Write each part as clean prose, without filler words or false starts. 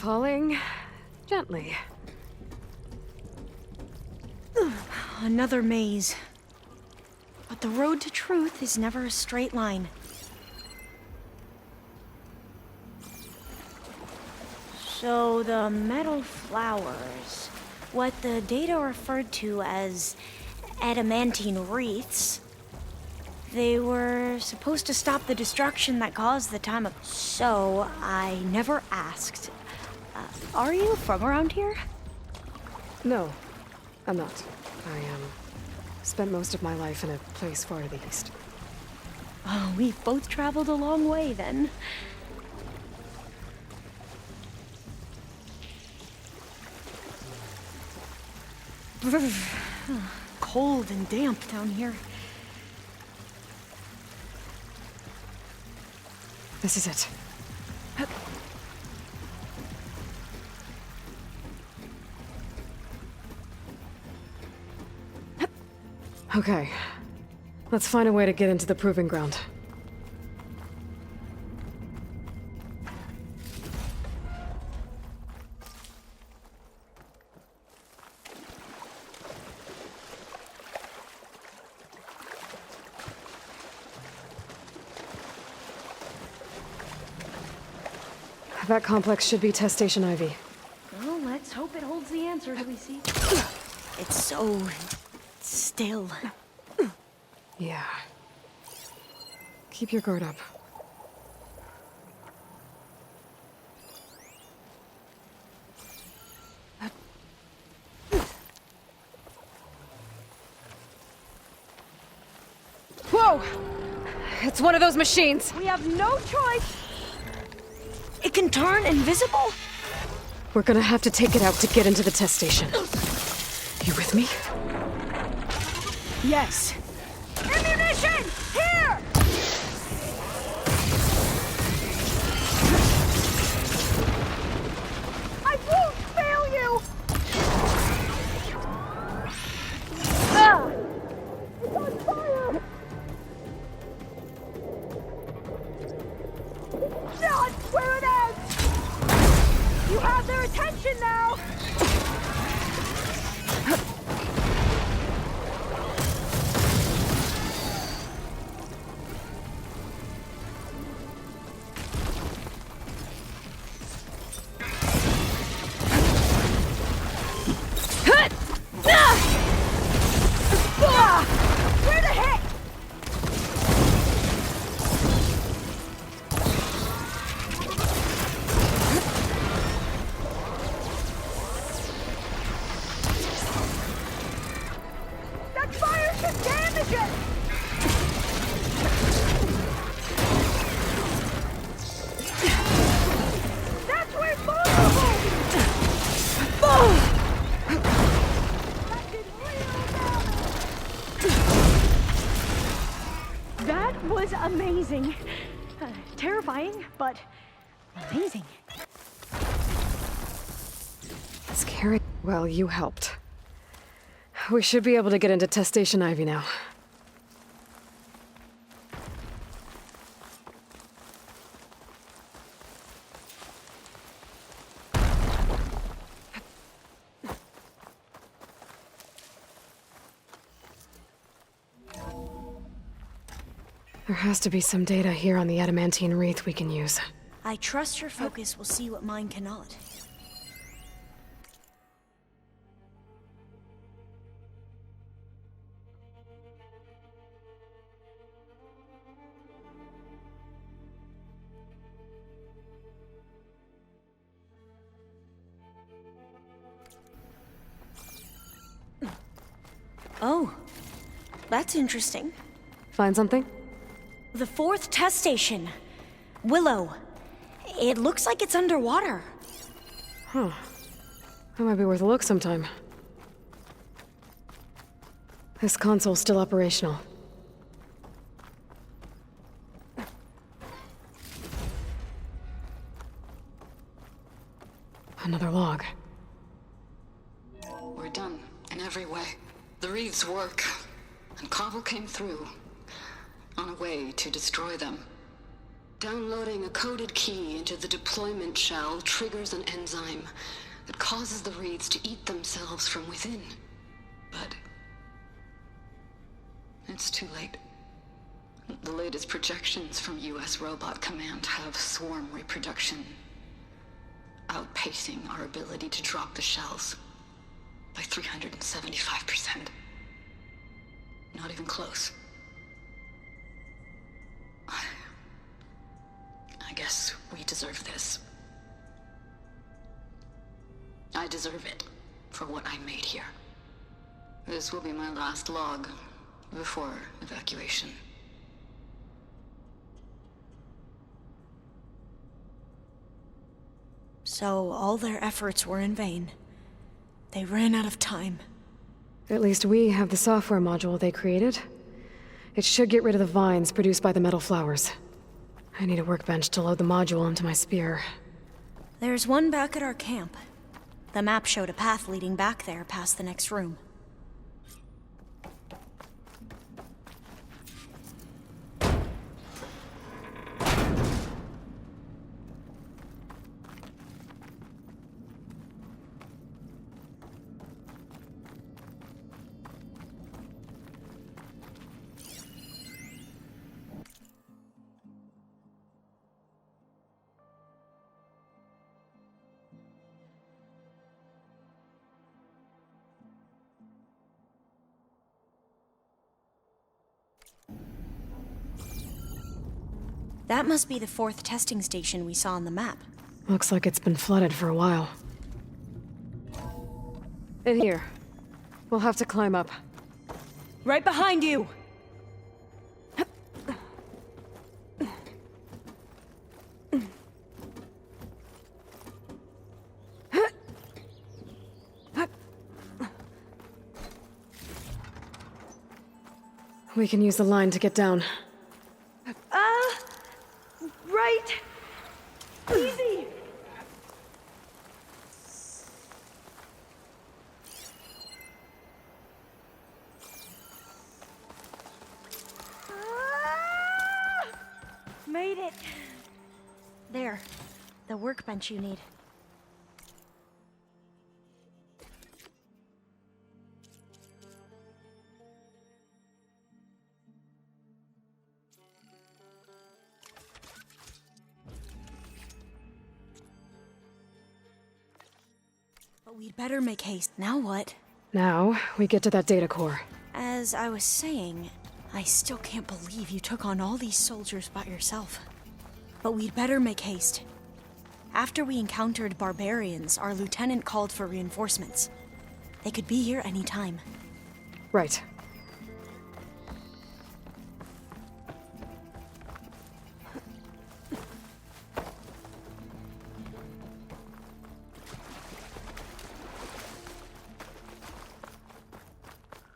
Falling gently. Another maze. But the road to truth is never a straight line. So the metal flowers, what the data referred to as adamantine wreaths, they were supposed to stop the destruction that caused the time of... So I never asked. Are you from around here? No, I'm not. I spent most of my life in a place far to the east. Oh, we've both traveled a long way then. Cold and damp down here. This is it. Okay. Let's find a way to get into the proving ground. That complex should be test station Ivy. Well, let's hope it holds the answers we see. It's so... still. Yeah. Keep your guard up. Whoa! It's one of those machines! We have no choice! It can turn invisible? We're gonna have to take it out to get into the test station. You with me? Yes. Ammunition! Here! I won't fail you! Ah! It's on fire! Not where it ends! You have their attention now! Where to hit? That fire should damage it! That's where it's vulnerable! That did real damage! That was amazing. Terrifying, but amazing. Scary. Well, you helped. We should be able to get into test station Ivy now. There has to be some data here on the adamantine wreath we can use. I trust your focus will see what mine cannot. Oh, that's interesting. Find something? The fourth test station. Willow. It looks like it's underwater. Huh. That might be worth a look sometime. This console's still operational. Another log. We're done, in every way. The wreaths work, and Cobble came through, on a way to destroy them. Downloading a coded key into the deployment shell triggers an enzyme that causes the reeds to eat themselves from within. But it's too late. The latest projections from US Robot Command have swarm reproduction outpacing our ability to drop the shells by 375%. Not even close. I guess we deserve this. I deserve it for what I made here. This will be my last log before evacuation. So all their efforts were in vain. They ran out of time. At least we have the software module they created. It should get rid of the vines produced by the metal flowers. I need a workbench to load the module into my spear. There's one back at our camp. The map showed a path leading back there past the next room. That must be the 4th testing station we saw on the map. Looks like it's been flooded for a while. In here. We'll have to climb up. Right behind you! We can use the line to get down. Right! Easy! Made it! There. The workbench you need. But we'd better make haste. Now what? Now, we get to that data core. As I was saying, I still can't believe you took on all these soldiers by yourself. But we'd better make haste. After we encountered barbarians, our lieutenant called for reinforcements. They could be here any time. Right.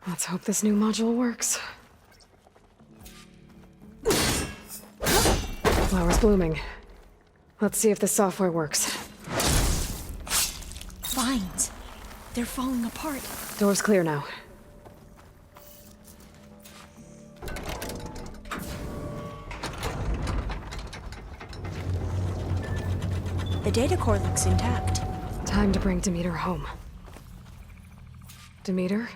Let's hope this new module works. Flowers blooming. Let's see if the software works. Vines. They're falling apart. Door's clear now. The data core looks intact. Time to bring Demeter home. Demeter?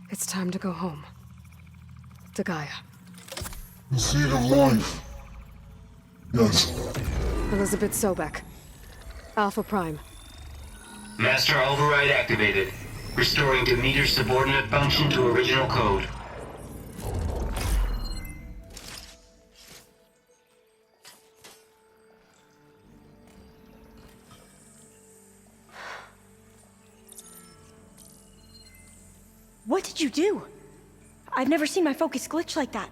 It's time to go home. To Gaia. The seed of life. Yes. Elizabeth Sobek. Alpha Prime. Master override activated. Restoring Demeter's subordinate function to original code. What did you do? I've never seen my focus glitch like that.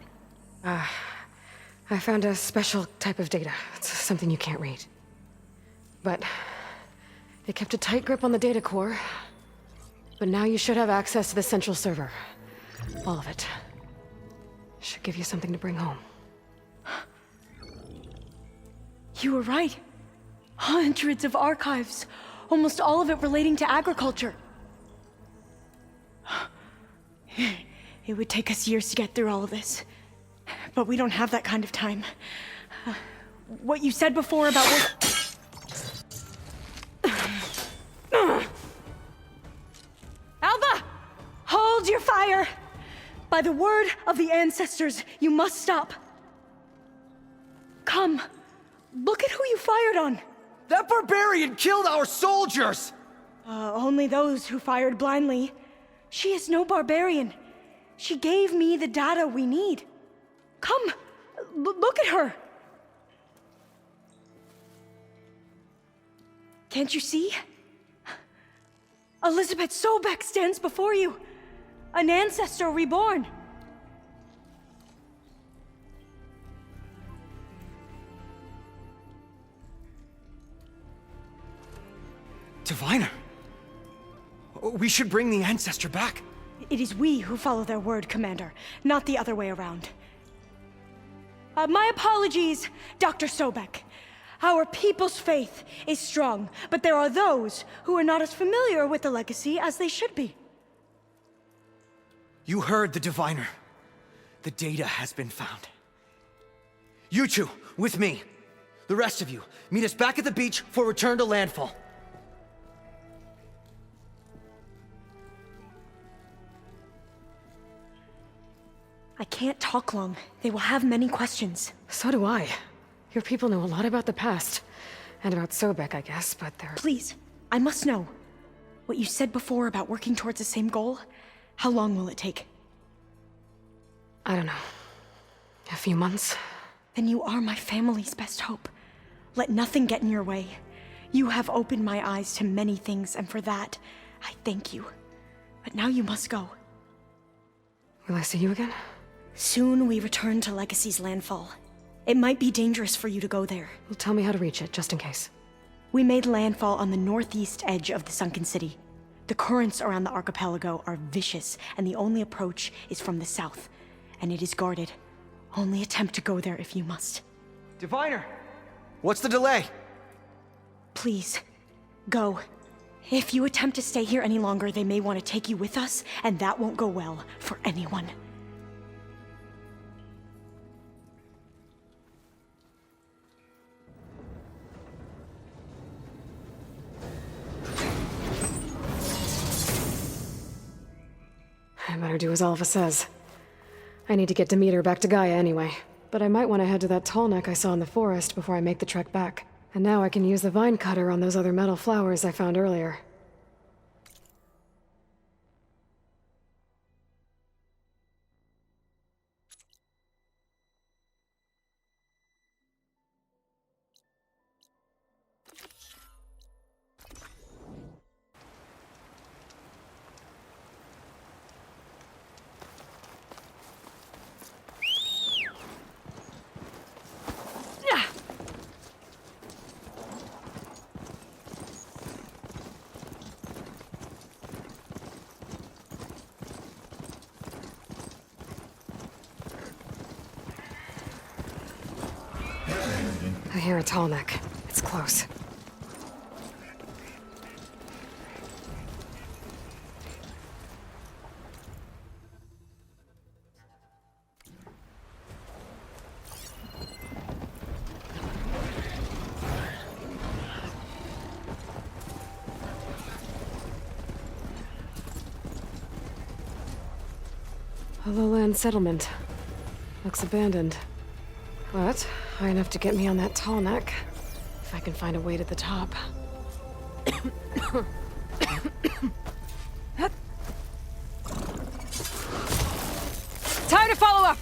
I found a special type of data. It's something you can't read. But it kept a tight grip on the data core. But now you should have access to the central server. All of it. Should give you something to bring home. You were right. Hundreds of archives. Almost all of it relating to agriculture. It would take us years to get through all of this. But we don't have that kind of time. What you said before about Alva! Hold your fire! By the word of the ancestors, you must stop. Come. Look at who you fired on. That barbarian killed our soldiers! Only those who fired blindly. She is no barbarian. She gave me the data we need. Come, look at her. Can't you see? Elizabeth Sobek stands before you. An ancestor reborn. Diviner. We should bring the ancestor back. It is we who follow their word, Commander, not the other way around. My apologies, Dr. Sobek. Our people's faith is strong, but there are those who are not as familiar with the legacy as they should be. You heard the diviner. The data has been found. You two, with me. The rest of you, meet us back at the beach for return to landfall. I can't talk long. They will have many questions. So do I. Your people know a lot about the past. And about Sobek, I guess, but they're... Please, I must know. What you said before about working towards the same goal, how long will it take? I don't know. A few months? Then you are my family's best hope. Let nothing get in your way. You have opened my eyes to many things, and for that, I thank you. But now you must go. Will I see you again? Soon we return to Legacy's landfall. It might be dangerous for you to go there. Well, tell me how to reach it, just in case. We made landfall on the northeast edge of the sunken city. The currents around the archipelago are vicious, and the only approach is from the south. And it is guarded. Only attempt to go there if you must. Diviner! What's the delay? Please, go. If you attempt to stay here any longer, they may want to take you with us, and that won't go well for anyone. I better do as Alva says. I need to get Demeter back to Gaia anyway. But I might want to head to that Tallneck I saw in the forest before I make the trek back. And now I can use the vine cutter on those other metal flowers I found earlier. I hear a Tallneck. It's close. A lowland settlement. Looks abandoned. But high enough to get me on that Tallneck. If I can find a way to the top. Time to follow up!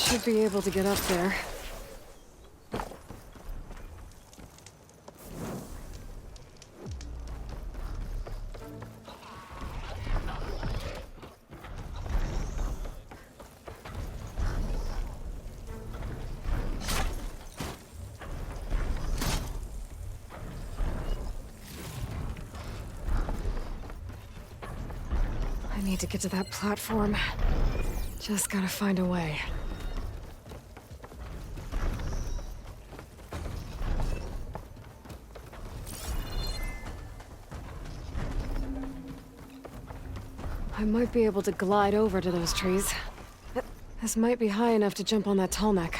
Should be able to get up there. I need to get to that platform. Just gotta find a way. I might be able to glide over to those trees. This might be high enough to jump on that Tallneck.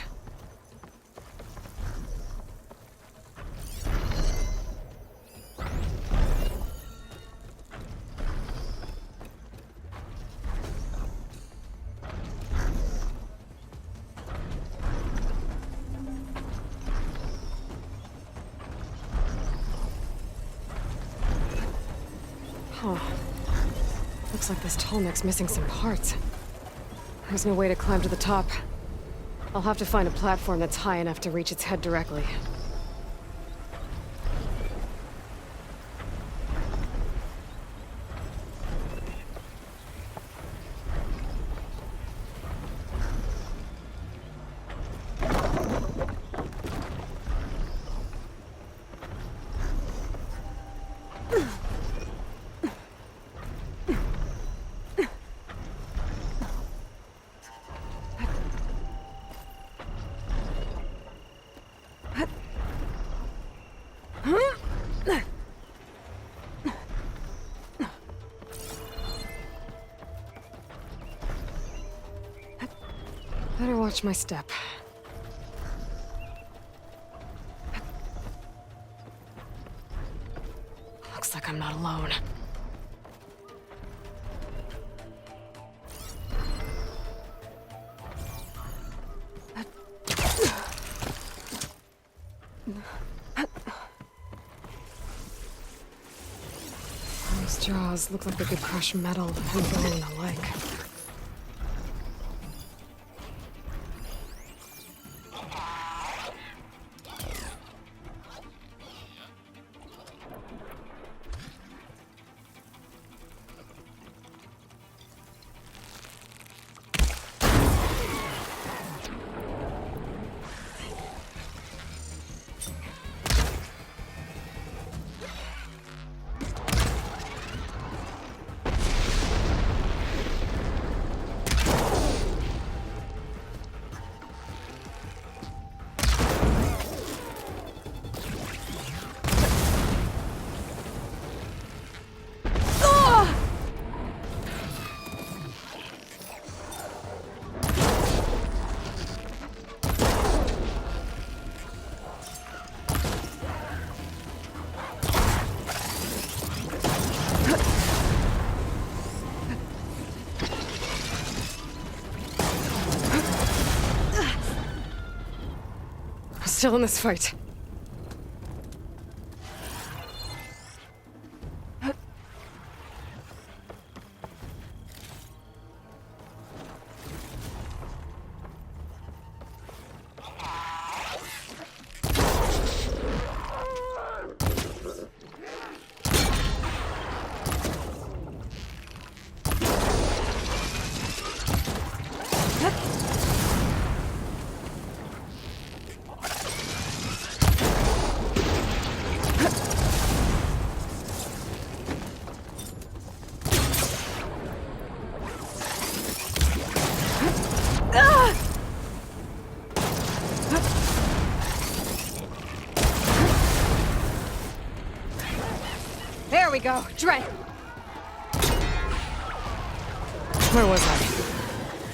Huh. Looks like this Tallneck's missing some parts. There's no way to climb to the top. I'll have to find a platform that's high enough to reach its head directly. Better watch my step. Looks like I'm not alone. Those jaws look like they could crush metal and bone alike. Still in this fight. go. Dread! Where was I?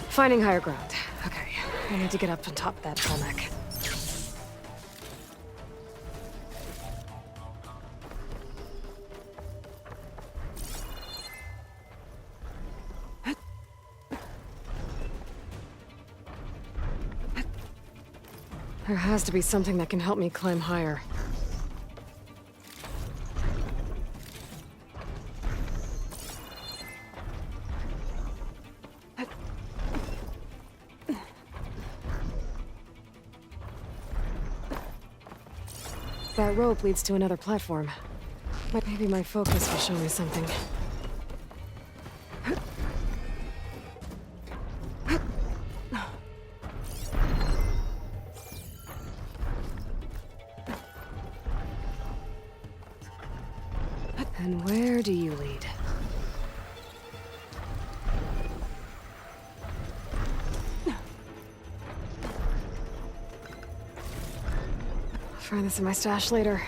Finding higher ground. Okay, I need to get up on top of that Tallneck. There has to be something that can help me climb higher. That rope leads to another platform. Maybe my focus will show me something. And where do you lead? I'll find this in my stash later.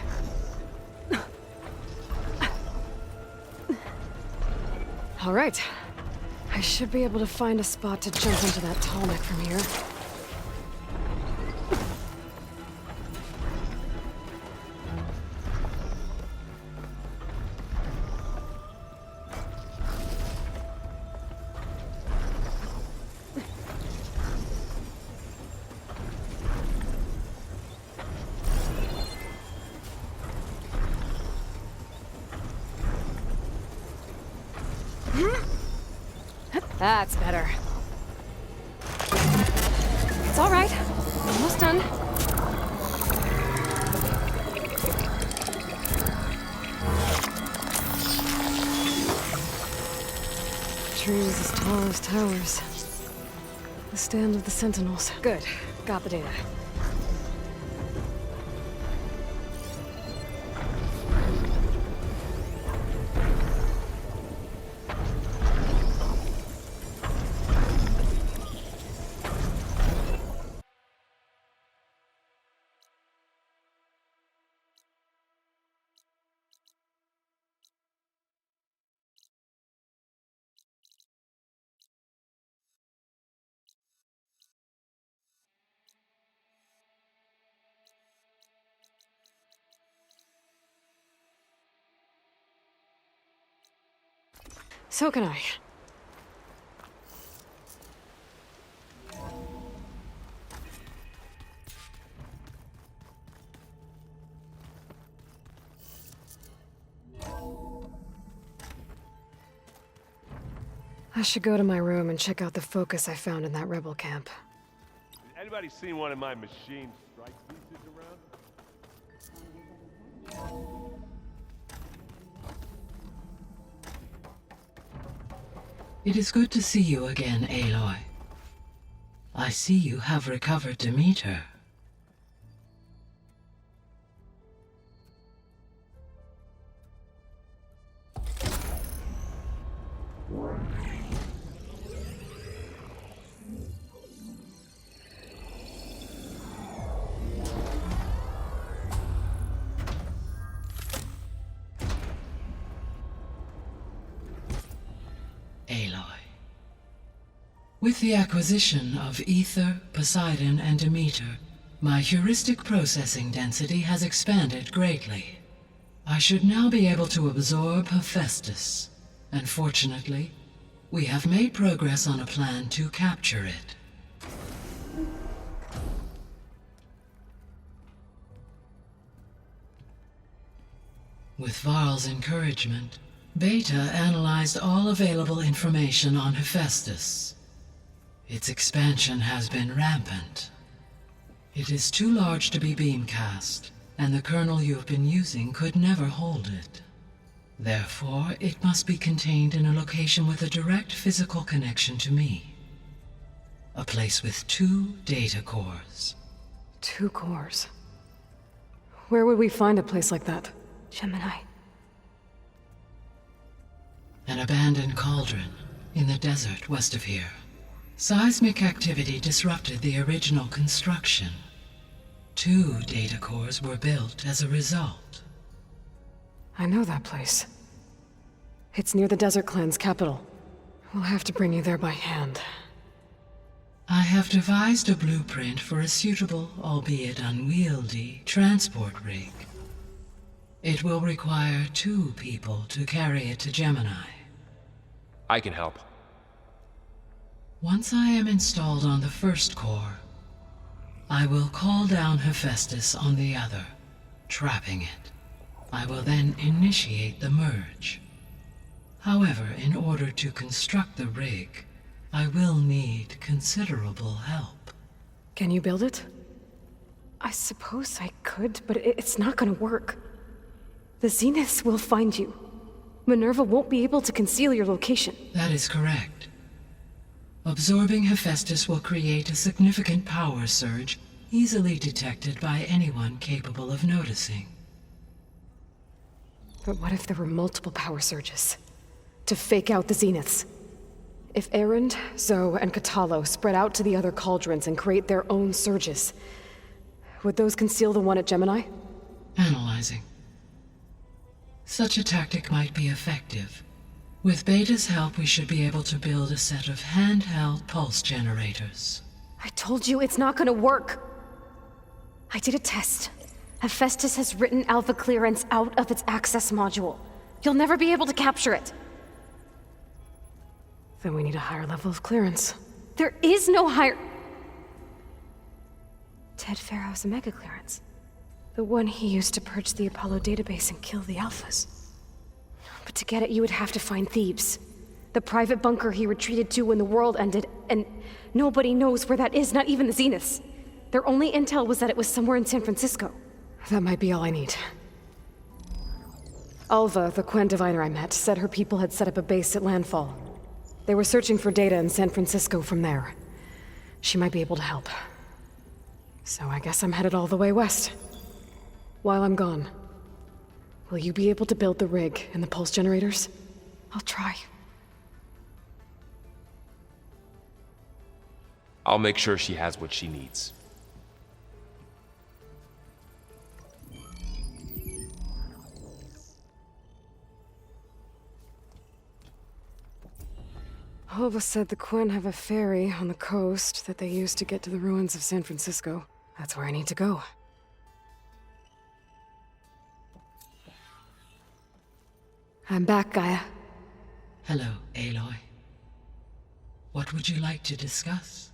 All right. I should be able to find a spot to jump into that Tallneck from here. That's better. It's all right. Almost done. Trees as tall as towers. The stand of the Sentinels. Good. Got the data. So can I. I should go to my room and check out the focus I found in that rebel camp. Anybody seen one of my machine strike pieces around? It is good to see you again, Aloy. I see you have recovered Demeter. With the acquisition of Ether, Poseidon, and Demeter, my heuristic processing density has expanded greatly. I should now be able to absorb Hephaestus, and fortunately, we have made progress on a plan to capture it. With Varl's encouragement, Beta analyzed all available information on Hephaestus. Its expansion has been rampant. It is too large to be beamcast, and the kernel you have been using could never hold it. Therefore, it must be contained in a location with a direct physical connection to me. A place with 2 data cores. 2 cores? Where would we find a place like that? Gemini. An abandoned cauldron in the desert west of here. Seismic activity disrupted the original construction. 2 data cores were built as a result. I know that place. It's near the Desert Clan's capital. We'll have to bring you there by hand. I have devised a blueprint for a suitable, albeit unwieldy, transport rig. It will require 2 people to carry it to Gemini. I can help. Once I am installed on the first core, I will call down Hephaestus on the other, trapping it. I will then initiate the merge. However, in order to construct the rig, I will need considerable help. Can you build it? I suppose I could, but it's not gonna work. The Zeniths will find you. Minerva won't be able to conceal your location. That is correct. Absorbing Hephaestus will create a significant power surge, easily detected by anyone capable of noticing. But what if there were multiple power surges? To fake out the Zeniths? If Erend, Zoe, and Katalo spread out to the other cauldrons and create their own surges, would those conceal the one at Gemini? Analyzing. Such a tactic might be effective. With Beta's help, we should be able to build a set of handheld pulse generators. I told you it's not gonna work! I did a test. Hephaestus has written Alpha clearance out of its access module. You'll never be able to capture it. Then we need a higher level of clearance. There is no higher... Ted Pharaoh's Omega clearance. The one he used to purge the Apollo database and kill the Alphas. But to get it, you would have to find Thebes. The private bunker he retreated to when the world ended, and nobody knows where that is, not even the Zeniths. Their only intel was that it was somewhere in San Francisco. That might be all I need. Alva, the Quen diviner I met, said her people had set up a base at landfall. They were searching for data in San Francisco from there. She might be able to help. So I guess I'm headed all the way west. While I'm gone, will you be able to build the rig and the pulse generators? I'll try. I'll make sure she has what she needs. Alva said the Quen have a ferry on the coast that they use to get to the ruins of San Francisco. That's where I need to go. I'm back, Gaia. Hello, Aloy. What would you like to discuss?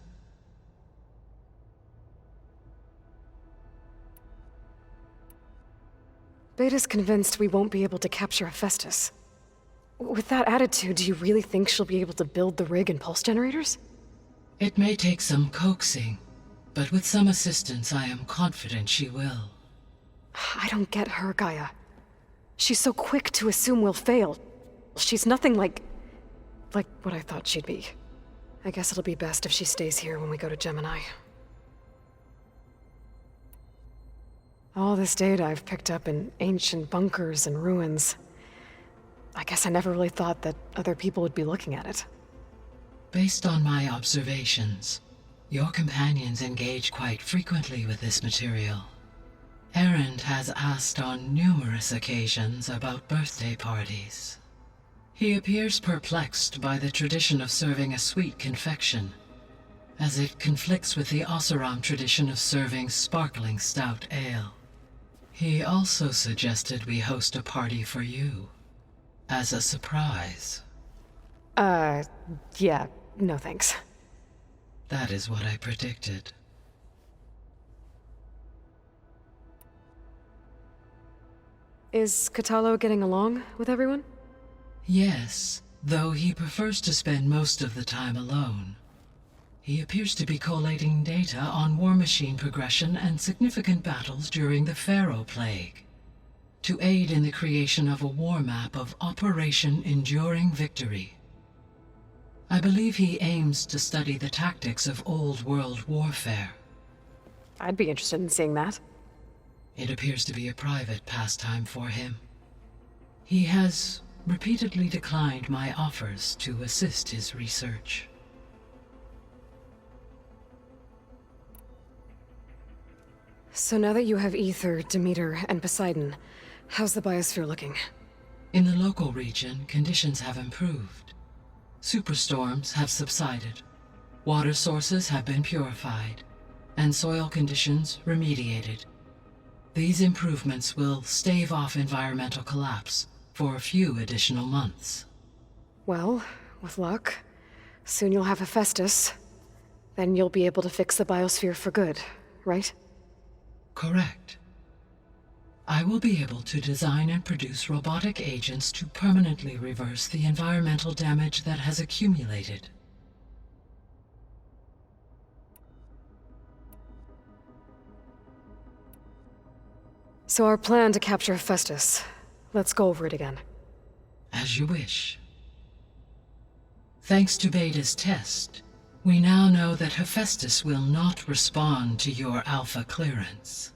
Beta's convinced we won't be able to capture Hephaestus. With that attitude, do you really think she'll be able to build the rig and pulse generators? It may take some coaxing, but with some assistance, I am confident she will. I don't get her, Gaia. She's so quick to assume we'll fail. She's nothing like what I thought she'd be. I guess it'll be best if she stays here when we go to Gemini. All this data I've picked up in ancient bunkers and ruins. I guess I never really thought that other people would be looking at it. Based on my observations, your companions engage quite frequently with this material. Erend has asked on numerous occasions about birthday parties. He appears perplexed by the tradition of serving a sweet confection, as it conflicts with the Oseram tradition of serving sparkling stout ale. He also suggested we host a party for you, as a surprise. Yeah, no thanks. That is what I predicted. Is Katalo getting along with everyone? Yes, though he prefers to spend most of the time alone. He appears to be collating data on war machine progression and significant battles during the FARO Plague, to aid in the creation of a war map of Operation Enduring Victory. I believe he aims to study the tactics of old world warfare. I'd be interested in seeing that. It appears to be a private pastime for him. He has repeatedly declined my offers to assist his research. So now that you have Ether, Demeter, and Poseidon, how's the biosphere looking? In the local region, conditions have improved. Superstorms have subsided, water sources have been purified, and soil conditions remediated. These improvements will stave off environmental collapse for a few additional months. Well, with luck, soon you'll have Hephaestus. Then you'll be able to fix the biosphere for good, right? Correct. I will be able to design and produce robotic agents to permanently reverse the environmental damage that has accumulated. So our plan to capture Hephaestus. Let's go over it again. As you wish. Thanks to Beta's test, we now know that Hephaestus will not respond to your Alpha clearance.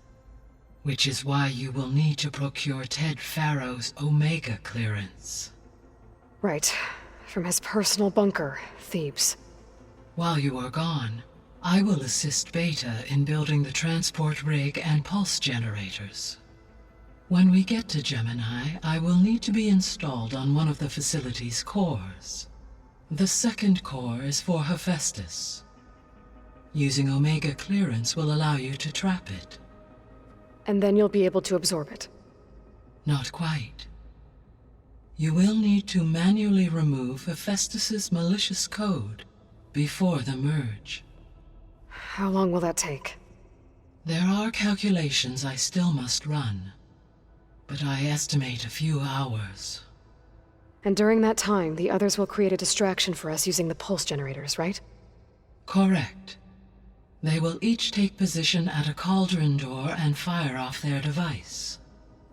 Which is why you will need to procure Ted FARO's Omega clearance. Right. From his personal bunker, Thebes. While you are gone, I will assist Beta in building the transport rig and pulse generators. When we get to Gemini, I will need to be installed on one of the facility's cores. The second core is for Hephaestus. Using Omega clearance will allow you to trap it. And then you'll be able to absorb it. Not quite. You will need to manually remove Hephaestus's malicious code before the merge. How long will that take? There are calculations I still must run, but I estimate a few hours. And during that time, the others will create a distraction for us using the pulse generators, right? Correct. They will each take position at a cauldron door and fire off their device.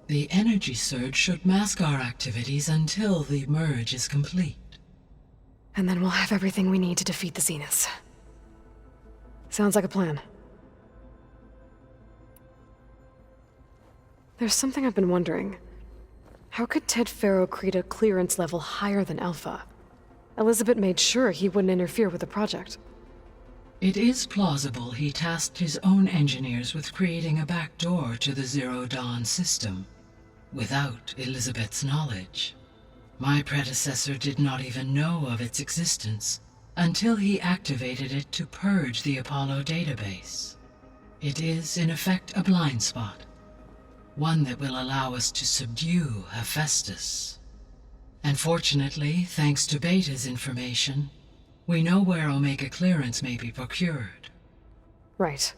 The energy surge should mask our activities until the merge is complete. And then we'll have everything we need to defeat the Zeniths. Sounds like a plan. There's something I've been wondering. How could Ted FARO create a clearance level higher than Alpha? Elizabeth made sure he wouldn't interfere with the project. It is plausible he tasked his own engineers with creating a back door to the Zero Dawn system, without Elizabeth's knowledge. My predecessor did not even know of its existence until he activated it to purge the Apollo database. It is, in effect, a blind spot, one that will allow us to subdue Hephaestus. And fortunately, thanks to Beta's information, we know where Omega clearance may be procured. Right.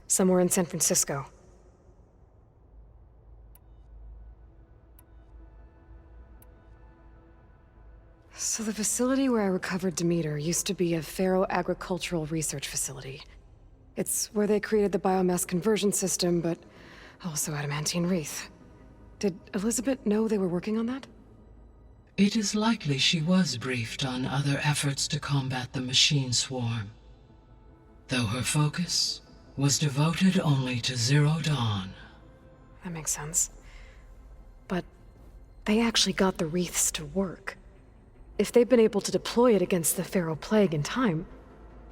Somewhere in San Francisco. So the facility where I recovered Demeter used to be a FARO agricultural research facility. It's where they created the biomass conversion system, but also adamantine wreath. Did Elizabeth know they were working on that? It is likely she was briefed on other efforts to combat the machine swarm, though her focus was devoted only to Zero Dawn. That makes sense. But they actually got the wreaths to work. If they've been able to deploy it against the FARO plague in time...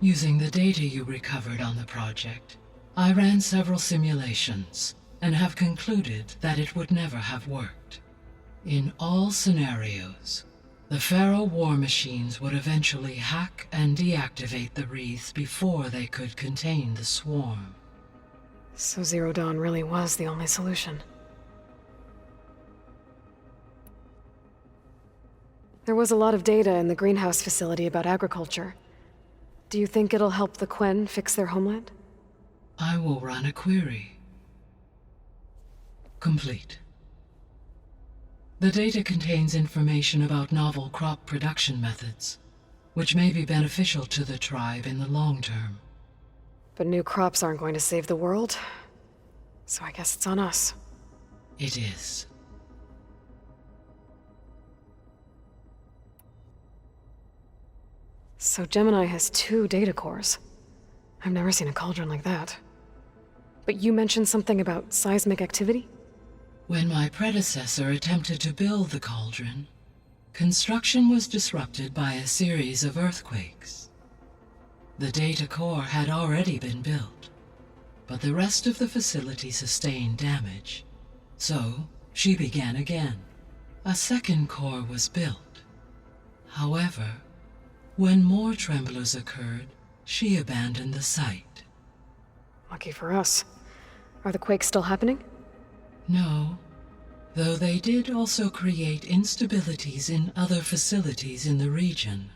Using the data you recovered on the project, I ran several simulations and have concluded that it would never have worked. In all scenarios, the FARO war machines would eventually hack and deactivate the wreath before they could contain the swarm. So Zero Dawn really was the only solution. There was a lot of data in the greenhouse facility about agriculture. Do you think it'll help the Quen fix their homeland? I will run a query. Complete. The data contains information about novel crop production methods, which may be beneficial to the tribe in the long term. But new crops aren't going to save the world, so I guess it's on us. It is. So Gemini has 2 data cores. I've never seen a cauldron like that. But you mentioned something about seismic activity? When my predecessor attempted to build the cauldron, construction was disrupted by a series of earthquakes. The data core had already been built, but the rest of the facility sustained damage. So, she began again, A second core was built. However, when more tremblers occurred, she abandoned the site. Lucky for us. Are the quakes still happening? No, though they did also create instabilities in other facilities in the region.